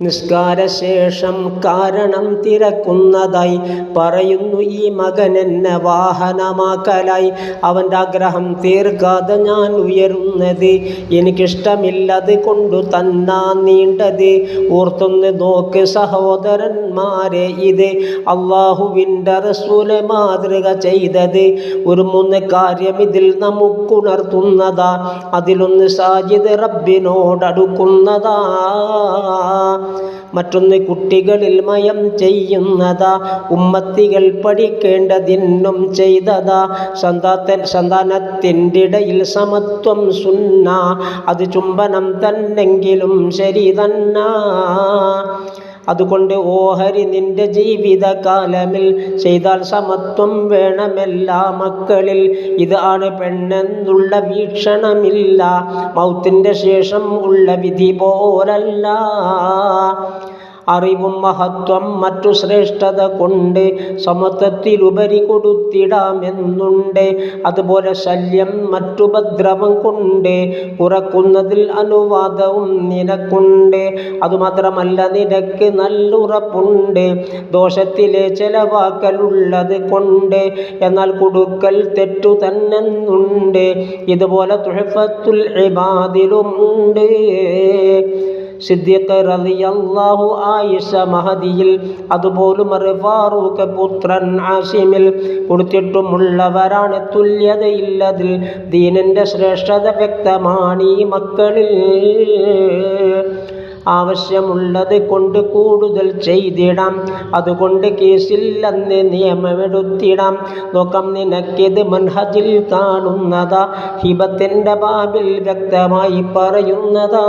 നിസ്കാരശേഷം കാരണം തിരക്കുന്നതായി പറയുന്നു, ഈ മകൻ എന്നെ വാഹനമാക്കലായി. അവൻ്റെ ആഗ്രഹം തീർക്കാതെ ഞാൻ ഉയരുന്നത്, എനിക്കിഷ്ടമില്ലത് കൊണ്ടു തന്നാ നീണ്ടത്. ഓർത്തൊന്ന് നോക്ക് സഹോദരന്മാരെ, ഇത് അള്ളാഹുവിൻ്റെ റസൂല് മാതൃക ചെയ്തത്. ഒരു 3 കാര്യം ഇതിൽ നമുക്കുണർത്തുന്നതാ. അതിലൊന്ന് സാജിദ് റബ്ബിനോടടുക്കുന്നതാ, മറ്റൊന്ന് കുട്ടികളിൽ മയം ചെയ്യുന്നതാ, ഉമ്മത്തികൾ പഠിക്കേണ്ടതിന്നും ചെയ്തതാ. സന്താനത്തിൻ്റെ ഇടയിൽ സമത്വം സുന്ന, അത് ചുംബനം തന്നെങ്കിലും ശരി തന്നാ. അതുകൊണ്ട് ഓഹരി നിന്റെ ജീവിതകാലമിൽ ചെയ്താൽ സമത്വം വേണമെല്ലാ മക്കളിൽ. ഇത് ആണ് പെണ്ണെന്നുള്ള വീക്ഷണമില്ല, മൗത്തിൻ്റെ ശേഷം ഉള്ള വിധി പോലല്ല. അറിവും മഹത്വം മറ്റു ശ്രേഷ്ഠത കൊണ്ട് സമത്വത്തിലുപരി കൊടുത്തിടാമെന്നുണ്ട്. അതുപോലെ ശല്യം മറ്റുപദ്രവം കൊണ്ട് കുറക്കുന്നതിൽ അനുവാദവും നിനക്കുണ്ട്. അതുമാത്രമല്ല, നിനക്ക് നല്ലുറപ്പുണ്ട് ദോഷത്തിലെ ചെലവാക്കലുള്ളത് കൊണ്ട്, എന്നാൽ കൊടുക്കൽ തെറ്റു തന്നെന്നുണ്ട്. ഇതുപോലെ തുഹഫത്തുൽ ഇബാദിലുമുണ്ട്. സിദ്ദീഖ് റളിയല്ലാഹു ആയിഷ മഹദിയിൽ, അതുപോലും ഫാറൂഖ് പുത്രൻ ആസിമിൽ കൊടുത്തിട്ടുമുള്ളവരാണ് തുല്യതയില്ലതിൽ. ദീനിൻ്റെ ശ്രേഷ്ഠത വ്യക്തമാണ് ഈ മക്കളിൽ. ആവശ്യമുള്ളത് കൊണ്ട് കൂടുതൽ ചെയ്തിടാം, അതുകൊണ്ട് കേസില്ലെന്ന് നിയമമെടുത്തിടാം. നോക്കാം നിനക്കിത് മൻഹജിൽ കാണുന്നതാ, ഹിബത്തിൻ്റെ ബാബിൽ വ്യക്തമായി പറയുന്നതാ.